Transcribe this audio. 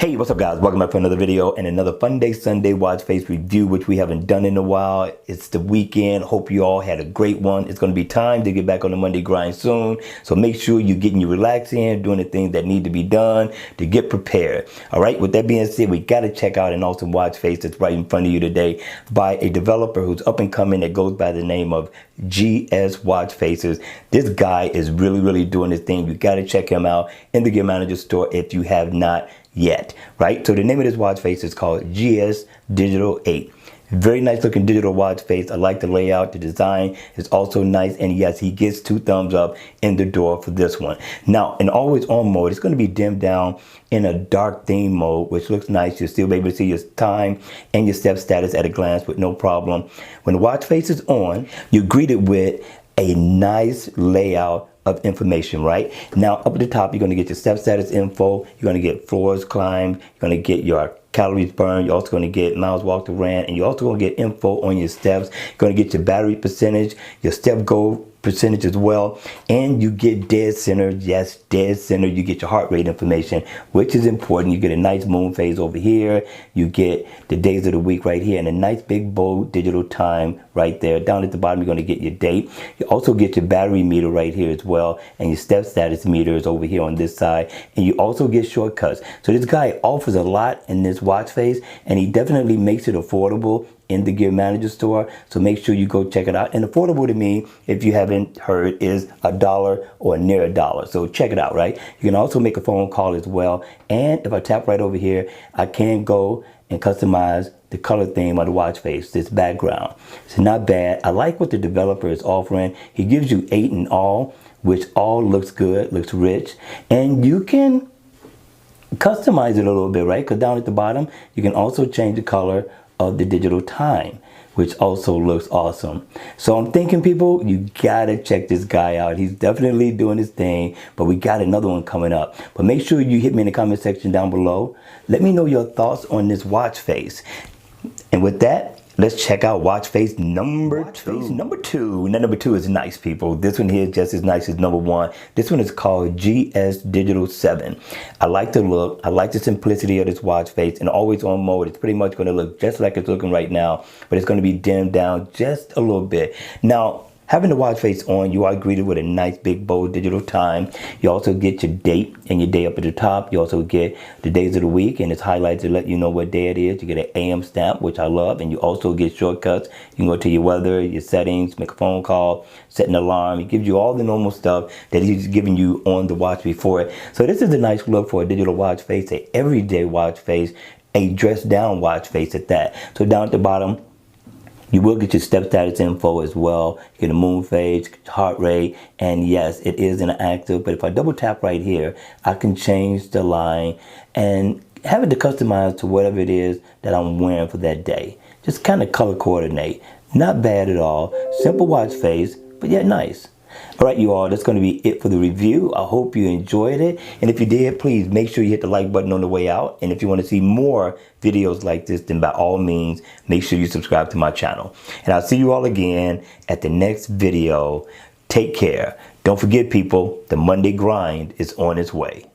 Hey, what's up guys? Welcome back for another video and another Fun Day Sunday watch face review, which we haven't done in a while. It's the weekend. Hope you all had a great one. It's going to be time to get back on the Monday grind soon. So make sure you're getting your relax in, doing the things that need to be done to get prepared. All right, with that being said, we got to check out an awesome watch face that's right in front of you today by a developer who's up and coming that goes by the name of GS Watch Faces. This guy is really doing his thing. You got to check him out in the Gear Manager store if you have not yet, right? So the name of this watch face is called GS Digital 8. Very nice looking digital watch face. I like the layout. The design is also nice, and yes, he gets 2 thumbs up in the door for this one. Now in always on mode, it's going to be dimmed down in a dark theme mode, which looks nice. You'll still be able to see your time and your step status at a glance with no problem. When the watch face is on, you're greeted with a nice layout of information. Right now up at the top, you're going to get your step status info, you're going to get floors climbed, you're going to get your calories burned, you're also going to get miles walked or ran, and you're also going to get info on your steps. You're going to get your battery percentage, your step goal percentage as well, and you get dead center. Yes, dead center. You get your heart rate information, which is important. You get a nice moon phase over here, you get the days of the week right here, and a nice big bold digital time right there. Down at the bottom, you're going to get your date. You also get your battery meter right here as well, and your step status meter is over here on this side, and you also get shortcuts. So this guy offers a lot in this watch face, and he definitely makes it affordable in the Gear Manager store. So make sure you go check it out. And affordable to me, if you haven't heard, is $1 or near $1. So check it out, right? You can also make a phone call as well. And if I tap right over here, I can go and customize the color theme of the watch face, this background. It's not bad. I like what the developer is offering. He gives you 8 in all, which all looks good, looks rich. And you can customize it a little bit, right? Because down at the bottom, you can also change the color of the digital time, which also looks awesome. So I'm thinking, people, you gotta check this guy out. He's definitely doing his thing, but we got another one coming up. But make sure you hit me in the comment section down below. Let me know your thoughts on this watch face. And with that, let's check out watch face number two. Number two is nice, people. This one here is just as nice as number 1. This one is called GS Digital 7. I like the look. I like the simplicity of this watch face. And always on mode, it's pretty much going to look just like it's looking right now, but it's going to be dimmed down just a little bit. Now, having the watch face on, you are greeted with a nice big bold digital time. You also get your date and your day up at the top. You also get the days of the week, and it's highlighted to let you know what day it is. You get an AM stamp, which I love, and you also get shortcuts. You can go to your weather, your settings, make a phone call, set an alarm. It gives you all the normal stuff that he's giving you on the watch before it. So this is a nice look for a digital watch face, a everyday watch face, a dressed down watch face at that. So down at the bottom, you will get your step status info as well. You get a moon phase, heart rate, and yes, it is an active. But if I double tap right here, I can change the line and have it to customize to whatever it is that I'm wearing for that day. Just kind of color coordinate. Not bad at all. Simple watch face, but yet nice. All right, you all, that's going to be it for the review. I hope you enjoyed it. And if you did, please make sure you hit the like button on the way out. And if you want to see more videos like this, then by all means, make sure you subscribe to my channel. And I'll see you all again at the next video. Take care. Don't forget, people, the Monday grind is on its way.